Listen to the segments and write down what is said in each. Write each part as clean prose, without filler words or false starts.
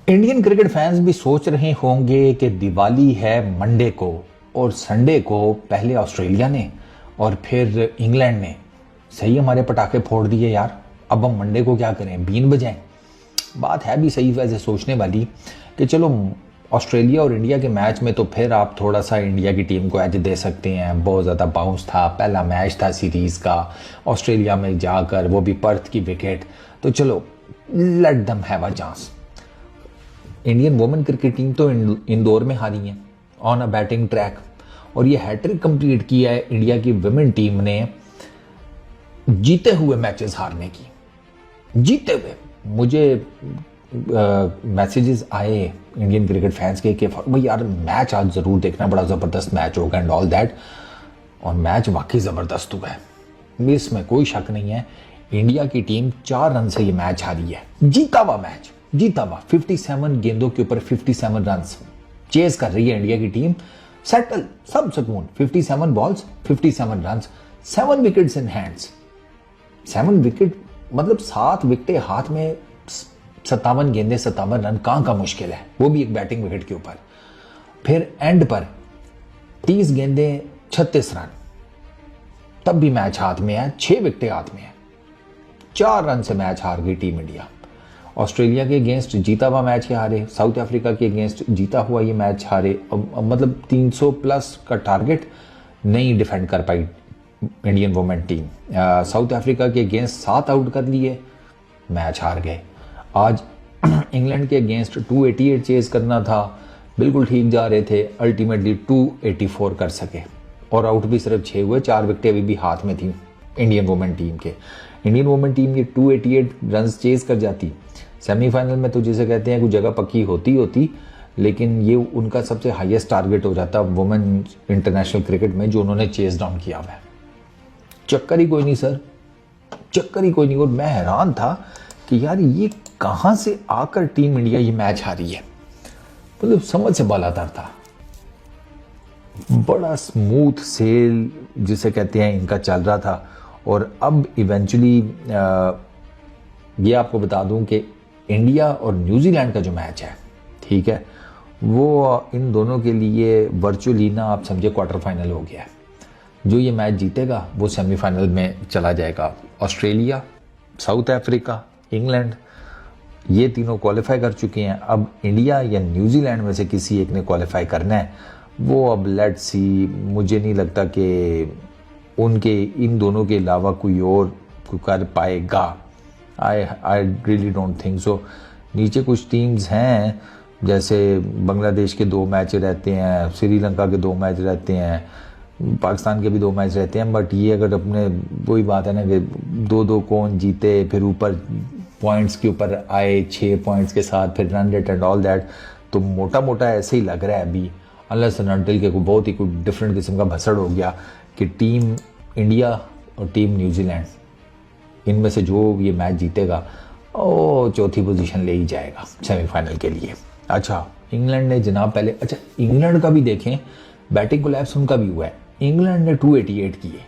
Indian cricket fans भी सोच रहे होंगे कि दिवाली है मंडे को और संडे को पहले ऑस्ट्रेलिया ने और फिर इंग्लैंड ने सही हमारे पटाखे फोड़ दिए यार। अब हम मंडे को क्या करें, बीन बजाएं। बात है भी सही वैसे सोचने वाली कि चलो ऑस्ट्रेलिया और इंडिया के मैच में तो फिर आप थोड़ा सा इंडिया की टीम को एज दे सकते हैं। बहुत ज़्यादा बाउंस था, पहला मैच था सीरीज़ का, ऑस्ट्रेलिया में जाकर वो भी पर्थ की विकेट, तो चलो let them have a chance. Indian women cricket team तो इंदौर में हारी है ऑन अ बैटिंग ट्रैक, और ये हैट्रिक कंप्लीट किया है इंडिया की वुमेन टीम ने जीते हुए मैचेस हारने की। जीते हुए मुझे मैसेजेस आए इंडियन क्रिकेट फैंस के कि भाई यार मैच आज ज़रूर देखना, बड़ा ज़बरदस्त मैच होगा एंड ऑल दैट। और मैच वाकई ज़बरदस्त हुआ है, इसमें कोई शक नहीं है। इंडिया की टीम 4 रन से ये मैच हारी है। जीता हुआ मैच, जीता हुआ 57 गेंदों के ऊपर 57 रन चेज कर रही है इंडिया की टीम। सेटल, सब सुकून, 57 balls 57 run, 7 wickets in hands. 7 wicket मतलब 7 विकेटें हाथ में, 57 गेंदे 57 रन, कहां का मुश्किल है, वो भी एक बैटिंग विकेट के ऊपर। फिर एंड पर 30 गेंदे 36 रन, तब भी मैच हाथ में है, 6 विकेटें हाथ में है। 4 रन से मैच हार गई टीम इंडिया। ऑस्ट्रेलिया के अगेंस्ट जीता हुआ मैच हारे, साउथ अफ्रीका के अगेंस्ट जीता हुआ ये मैच हारे। मतलब 300 प्लस का टारगेट नहीं डिफेंड कर पाई Indian women team. South Africa के अगेंस्ट 7 आउट कर लिए, मैच हार गए। आज इंग्लैंड के अगेंस्ट 288 चेज करना था, बिल्कुल ठीक जा रहे थे, अल्टीमेटली 284 कर सके और आउट भी सिर्फ 6 हुए। 4 विकेटें अभी भी हाथ में थी इंडियन वुमेन टीम के। इंडियन वुमेन टीम ये 288 रन चेज कर जाती, सेमीफाइनल में तो जिसे कहते हैं कुछ जगह पक्की होती, लेकिन ये उनका सबसे हाईएस्ट टारगेट हो जाता वुमेन इंटरनेशनल क्रिकेट में जो उन्होंने चेज डाउन किया हुआ है। चक्कर ही कोई नहीं सर, चक्कर ही कोई नहीं। और मैं हैरान था कि यार ये कहां से आकर टीम इंडिया ये मैच हारी है, मतलब समझ से बालातर था। बड़ा स्मूथ सेल जिसे कहते हैं इनका चल रहा था। और अब इवेंचुअली ये आपको बता दूं कि इंडिया और न्यूजीलैंड का जो मैच है, ठीक है, वो इन दोनों के लिए वर्चुअली ना आप समझे क्वार्टर फाइनल हो गया है। जो ये मैच जीतेगा वो सेमीफाइनल में चला जाएगा। ऑस्ट्रेलिया, साउथ अफ्रीका, इंग्लैंड, ये तीनों क्वालिफाई कर चुके हैं। अब इंडिया या न्यूजीलैंड में से किसी एक ने क्वालिफाई करना है, वो अब लेट्स सी। मुझे नहीं लगता कि उनके इन दोनों के अलावा कोई और कर पाएगा। I really don't think so. नीचे कुछ टीम्स हैं, जैसे बांग्लादेश के 2 मैच रहते हैं, श्रीलंका के 2 मैच रहते हैं, पाकिस्तान के भी 2 मैच रहते हैं, बट ये अगर अपने वही बात है ना कि 2-2 कौन जीते, फिर ऊपर पॉइंट्स के ऊपर आए 6 पॉइंट्स के साथ, फिर run rate and all that, तो मोटा मोटा ऐसे ही लग रहा है अभी, अनलेस एंड अनटिल के बहुत ही कोई डिफरेंट किस्म का भसड़ हो गया कि टीम इंडिया और टीम न्यूजीलैंड इनमें से जो ये मैच जीतेगा वो चौथी पोजीशन ले ही जाएगा सेमीफाइनल के लिए। अच्छा, इंग्लैंड ने जनाब पहले, अच्छा इंग्लैंड का भी देखें, बैटिंग कोलैप्स उनका भी हुआ है। इंग्लैंड ने 288 किए।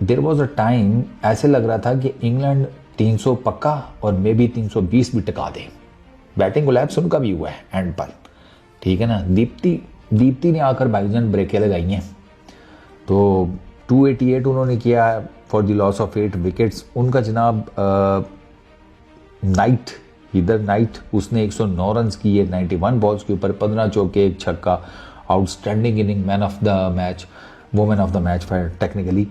देयर वाज अ टाइम ऐसे लग रहा था कि इंग्लैंड 300 पक्का और मे बी 320 भी टिका दे। बैटिंग कोलैप्स उनका भी हुआ है एंड पर, ठीक है ना। दीप्ति ने आकर भाईजान ब्रेकें लगाई हैं, तो 288 उन्होंने किया for the loss of 8 wickets. उनका जनाब नाइट उसने 109 रन किए 91 बॉल्स के ऊपर, 15 चौके, 1 छक्का। Outstanding inning, man of the match, women of the match for technically.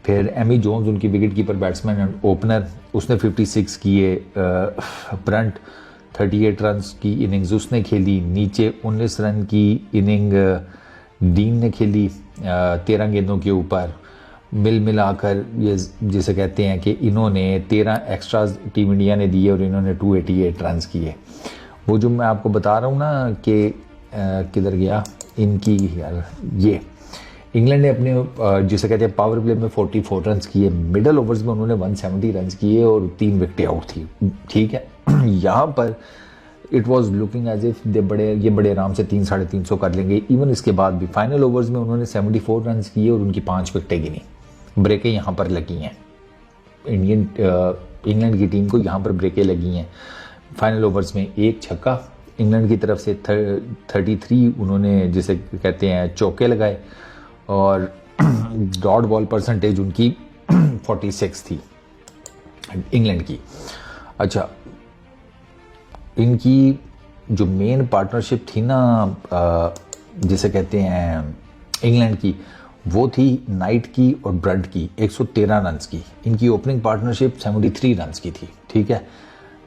फिर एमी जोन्स उनकी wicket keeper, batsman and opener, उसने 56 किए। ब्रंट 38 रन की इनिंग्स उसने खेली। नीचे 19 रन की इनिंग डीन ने खेली 13 गेंदों के ऊपर। मिलाकर ये जिसे कहते हैं कि इन्होंने 13 एक्स्ट्रा टीम इंडिया ने दिए और इन्होंने 288 रन किए। वो जो मैं आपको बता रहा हूँ ना कि किधर गया इनकी यार, ये इंग्लैंड ने अपने जिसे कहते हैं पावर प्ले में 44 रन किए। मिडल ओवर्स में उन्होंने 170 रन किए और 3 विकेटें आउट थी, ठीक है। यहाँ पर it was looking as if ये बड़े आराम से 300-350 कर लेंगे। इवन इसके बाद भी फाइनल ओवर्स में उन्होंने 74 रन किए और उनकी 5 विकेटें गिनी। ब्रेकें यहाँ पर लगी हैं, इंग्लैंड की टीम को यहाँ पर ब्रेकें लगी हैं। फाइनल ओवर्स में 1 छक्का इंग्लैंड की तरफ से 33 उन्होंने जिसे कहते हैं चौके लगाए और डॉट बॉल परसेंटेज उनकी 46 थी इंग्लैंड की। अच्छा, इनकी जो मेन पार्टनरशिप थी ना जिसे कहते हैं इंग्लैंड की, वो थी नाइट की और ब्रंट की 113 रन्स की। इनकी ओपनिंग पार्टनरशिप 73 रन्स की थी, ठीक है।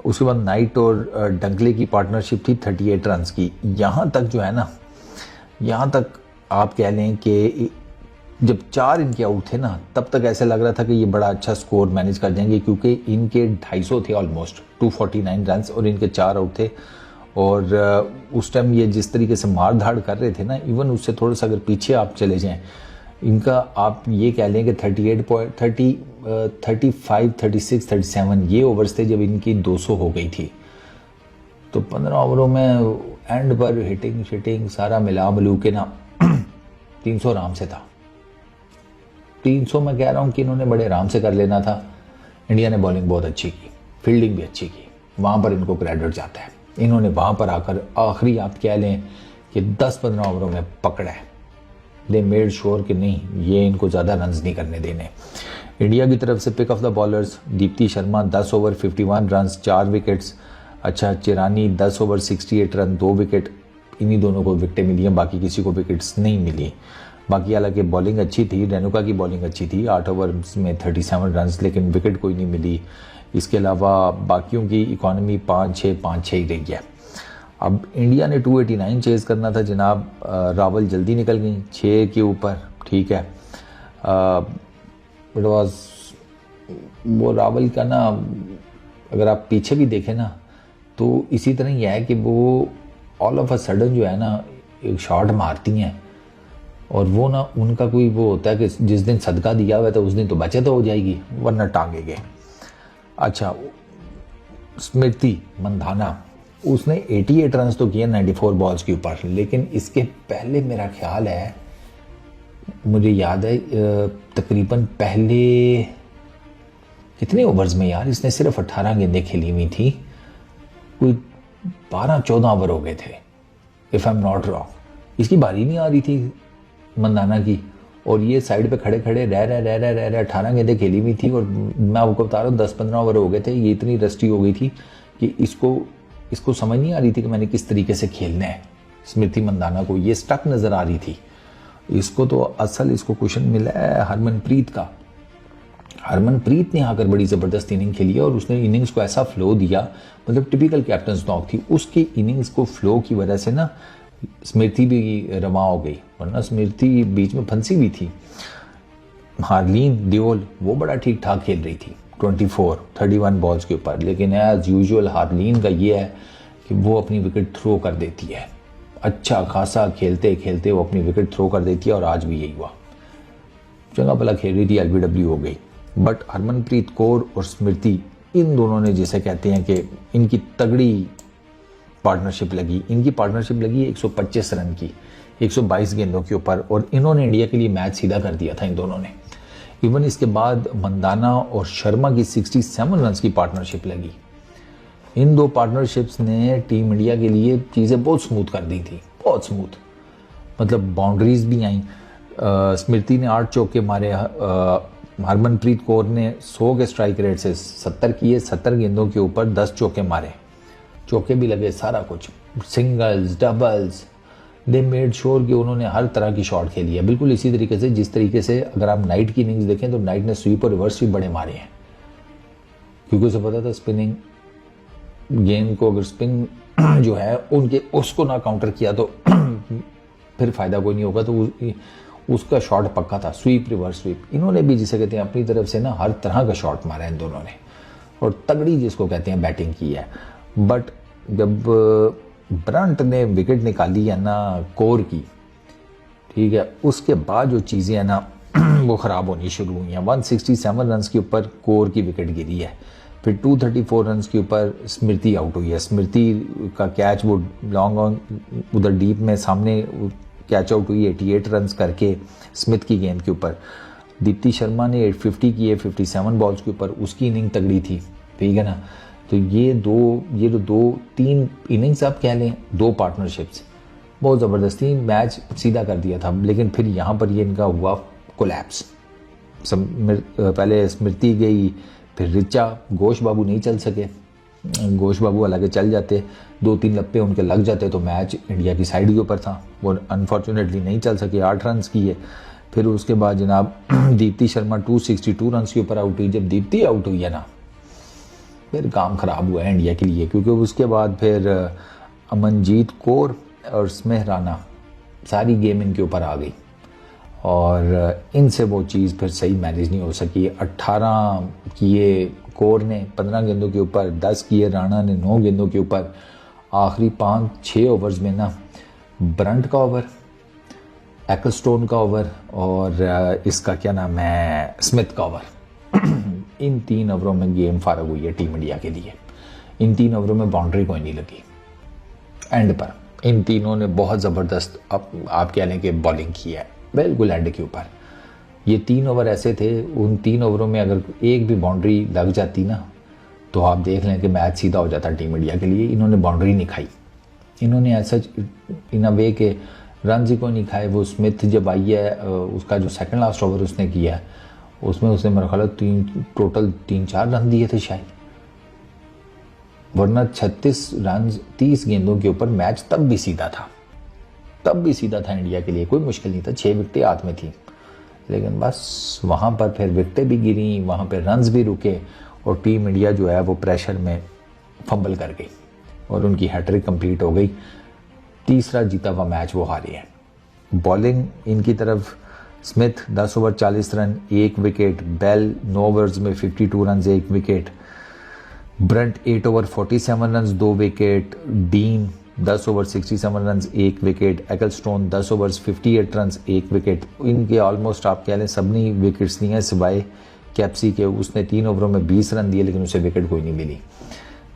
उसके बाद नाइट और डंकले की पार्टनरशिप थी 38 रन्स की। यहाँ तक जो है ना, यहाँ तक आप कह लें कि जब 4 इनके आउट थे ना, तब तक ऐसे लग रहा था कि ये बड़ा अच्छा स्कोर मैनेज कर जाएंगे, क्योंकि इनके 250 थे ऑलमोस्ट 249 रन्स और इनके 4 आउट थे। और उस टाइम ये जिस तरीके से मार धाड़ कर रहे थे ना, इवन उससे थोड़ा सा अगर पीछे आप चले जाएं, इनका आप ये कह लें कि 35, 36, 37 ये ओवर्स थे जब इनकी 200 हो गई थी। तो 15 ओवरों में एंड पर हिटिंग शिटिंग सारा मिला मिलू के ना 300 आराम से था। 300 मैं कह रहा हूँ कि इन्होंने बड़े आराम से कर लेना था। इंडिया ने बॉलिंग बहुत अच्छी की, फील्डिंग भी अच्छी की, वहाँ पर इनको क्रेडिट जाता है। इन्होंने वहाँ पर आकर आखिरी आप कह लें कि 10-15 ओवरों में पकड़ा है। दे मेड श्योर कि नहीं, ये इनको ज़्यादा रन्स नहीं करने देने। इंडिया की तरफ से pick of the bowlers Deepti Sharma 10 over 51 runs 4 wickets. अच्छा, चिरानी 10 ओवर 68 रन 2 विकेट। इन्हीं दोनों को विकेटें मिली हैं, बाकी किसी को विकेट्स नहीं मिली। बाकी हालांकि बॉलिंग अच्छी थी, रेणुका की बॉलिंग अच्छी थी 8 ओवर में 37 रन्स, लेकिन विकेट कोई नहीं मिली। इसके अलावा बाकियों की इकॉनमी 5-6 ही रही है। अब इंडिया ने 289 चेज करना था जनाब, रावल जल्दी निकल गई 6 के ऊपर, ठीक है। इट वाज वो रावल का ना, अगर आप पीछे भी देखें ना तो इसी तरह ही है कि वो ऑल ऑफ अ सडन जो है ना एक शॉट मारती हैं, और वो ना उनका कोई वो होता है कि जिस दिन सदका दिया हुआ है तो उस दिन तो बचत हो जाएगी, वरना टांगेंगे। अच्छा, स्मृति मंधाना उसने 88 रन तो किए 94 बॉल्स के ऊपर, लेकिन इसके पहले मेरा ख्याल है, मुझे याद है तकरीबन पहले कितने ओवर्स में यार इसने सिर्फ 18 गेंदें खेली हुई थी, कोई 12-14 ओवर हो गए थे if I am not wrong. इसकी बारी नहीं आ रही थी मंदाना की, और ये साइड पे खड़े खड़े रह 18 गेंदें खेली हुई थी। और मैं आपको बता रहा हूँ 10-15 ओवर हो गए थे, ये इतनी रस्टी हो गई थी कि इसको समझ नहीं आ रही थी कि मैंने किस तरीके से खेलना है। स्मृति मंदाना को ये स्टक नजर आ रही थी। इसको तो इसको क्वेश्चन मिला है हरमनप्रीत का। हरमनप्रीत ने आकर बड़ी ज़बरदस्त इनिंग खेली है और उसने इनिंग्स को ऐसा फ्लो दिया, मतलब टिपिकल कैप्टन नॉक थी उसकी इनिंग्स को। फ्लो की वजह से ना स्मृति भी रवा हो गई, वरना स्मृति बीच में फंसी हुई थी। हार्लीन दियोल वो बड़ा ठीक ठाक खेल रही थी 31 बॉल्स के ऊपर, लेकिन एज यूजुअल हार्लीन का ये है कि वो अपनी विकेट थ्रो कर देती है। अच्छा खासा खेलते खेलते वो अपनी विकेट थ्रो कर देती है, और आज भी यही हुआ। चंगा भला खेल रही थी, LBW हो गई। बट हरमनप्रीत कौर और स्मृति, इन दोनों ने जिसे कहते हैं कि इनकी तगड़ी पार्टनरशिप लगी। इनकी पार्टनरशिप लगी 125 रन की 122 गेंदों के ऊपर, और इन्होंने इंडिया के लिए मैच सीधा कर दिया था इन दोनों ने। इवन इसके बाद मंदाना और शर्मा की 67 रन की पार्टनरशिप लगी। इन दो पार्टनरशिप्स ने टीम इंडिया के लिए चीज़ें बहुत स्मूथ कर दी थी, बहुत स्मूथ, मतलब बाउंड्रीज भी आई। स्मृति ने 8 चौके मारे, हरमनप्रीत कौर ने 100 के स्ट्राइक रेट से 70 किए, 70 गेंदों के ऊपर 10 चौके मारे, चौके भी लगे, सारा कुछ, singles doubles. They made sure कि उन्होंने हर तरह की शॉट खेली है, बिल्कुल इसी तरीके से जिस तरीके से अगर आप नाइट की इनिंग्स देखें तो नाइट ने स्वीप और रिवर्स भी बड़े मारे हैं, क्योंकि उसे पता था स्पिनिंग गेम को, अगर स्पिन जो है उनके उसको ना काउंटर किया तो फिर फायदा कोई नहीं होगा। तो उसका शॉट पक्का था, स्वीप रिवर्स स्वीप। इन्होंने भी जिसे कहते हैं अपनी तरफ से ना हर तरह का शॉट मारा है इन दोनों ने, और तगड़ी जिसको कहते हैं बैटिंग की है। बट जब ब्रंट ने विकेट निकाली है ना कोर की, ठीक है, उसके बाद जो चीज़ें हैं ना वो ख़राब होनी शुरू हुई हैं। 167 रन के ऊपर कोर की विकेट गिरी है, फिर 234 रन के ऊपर स्मृति आउट हुई है। स्मृति का कैच वो लॉन्ग ऑन उधर डीप में सामने कैच आउट हुई 88 रन करके स्मिथ की गेंद के ऊपर। दीप्ति शर्मा ने 850 किए 57 बॉल्स के ऊपर, उसकी इनिंग तगड़ी थी, ठीक है ना। तो ये दो तीन इनिंग्स आप कह लें, 2 पार्टनरशिप्स बहुत ज़बरदस्ती मैच सीधा कर दिया था। लेकिन फिर यहाँ पर ये इनका हुआ कोलैप्स। पहले स्मृति गई, फिर रिचा, घोष बाबू नहीं चल सके। घोष बाबू हालांकि चल जाते, 2-3 लप्पे उनके लग जाते तो मैच इंडिया की साइड के ऊपर था। वो अनफॉर्चुनेटली नहीं चल सके, 8 रन किए। फिर उसके बाद जनाब दीप्ति शर्मा 262 रन के ऊपर आउट हुई। जब दीप्ति आउट हुई है ना, फिर काम ख़राब हुआ है इंडिया के लिए, क्योंकि उसके बाद फिर अमनजीत कौर और स्मेह राणा सारी गेम इनके ऊपर आ गई और इनसे वो चीज़ फिर सही मैनेज नहीं हो सकी। 18 किए कौर ने 15 गेंदों के ऊपर, 10 किए राणा ने 9 गेंदों के ऊपर। आखिरी 5-6 ओवर्स में ना ब्रंट का ओवर, एक्लस्टोन का ओवर और इसका क्या नाम है स्मिथ का ओवर, इन 3 ओवरों में गेम फारग हुई है टीम इंडिया के लिए। इन 3 ओवरों में बाउंड्री कोई नहीं लगी एंड पर। इन तीनों ने बहुत ज़बरदस्त आप कह लें कि बॉलिंग की है बिल्कुल एंड के ऊपर। ये 3 ओवर ऐसे थे, उन 3 ओवरों में अगर एक भी बाउंड्री लग जाती ना तो आप देख लें कि मैच सीधा हो जाता टीम इंडिया के लिए। इन्होंने बाउंड्री नहीं खाई, इन्होंने ऐसा इन अ वे के रन ही को नहीं खाए। वो स्मिथ जब आई है, उसका जो सेकंड लास्ट ओवर उसने किया है, उसमें उसने मेरा ख्याल टोटल 3-4 रन दिए थे शायद, वरना 36 रन 30 गेंदों के ऊपर मैच तब भी सीधा था, इंडिया के लिए कोई मुश्किल नहीं था। 6 विकेटें हाथ में थी, लेकिन बस वहाँ पर फिर विकेटें भी गिरी, वहाँ पर रन्स भी रुके और टीम इंडिया जो है वो प्रेशर में फंबल कर गई और उनकी हैट्रिक कंप्लीट हो गई। तीसरा जीता हुआ मैच वो हारे हैं। बॉलिंग इनकी तरफ Smith 10 over 40 run 1 wicket, Bell 9 overs में 52 run 1 wicket, Brunt 8 over 47 run 2 wicket, Dean 10 over 67 run 1 wicket, Ecclestone 10 overs 58 run 1 wicket. इनके ऑलमोस्ट आप कह लें सबनी विकेट्स नहीं है सिवाय कैप्सी के, उसने 3 ओवरों में 20 रन दिए लेकिन उसे विकेट कोई नहीं मिली।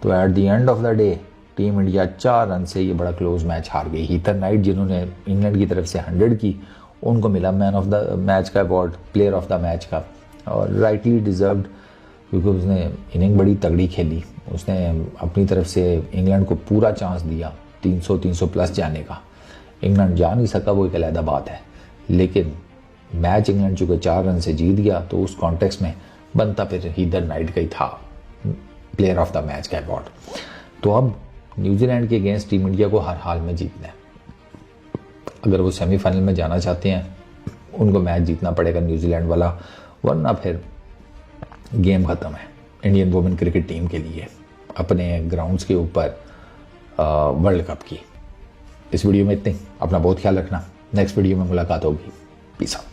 तो at the end of the day team India 4 run से ये बड़ा क्लोज मैच हार गई। हीथर नाइट जिन्होंने इंग्लैंड की तरफ से 100 की, उनको मिला मैन ऑफ द मैच का award, player of the match का, और राइटली डिजर्व्ड, क्योंकि उसने इनिंग बड़ी तगड़ी खेली। उसने अपनी तरफ से इंग्लैंड को पूरा चांस दिया 300 प्लस जाने का। इंग्लैंड जा नहीं सका, वो एक अलग बात है, लेकिन मैच इंग्लैंड चूँकि 4 रन से जीत गया तो उस कॉन्टेक्स्ट में बनता फिर हीथर नाइट का ही था प्लेयर ऑफ द मैच का अवार्ड। तो अब न्यूजीलैंड के अगेंस्ट टीम इंडिया को हर हाल में जीतना है। अगर वो सेमीफाइनल में जाना चाहते हैं उनको मैच जीतना पड़ेगा न्यूजीलैंड वाला, वरना फिर गेम ख़त्म है इंडियन वुमेन क्रिकेट टीम के लिए अपने ग्राउंड्स के ऊपर वर्ल्ड कप की। इस वीडियो में इतने, अपना बहुत ख्याल रखना। नेक्स्ट वीडियो में मुलाकात होगी। Peace out.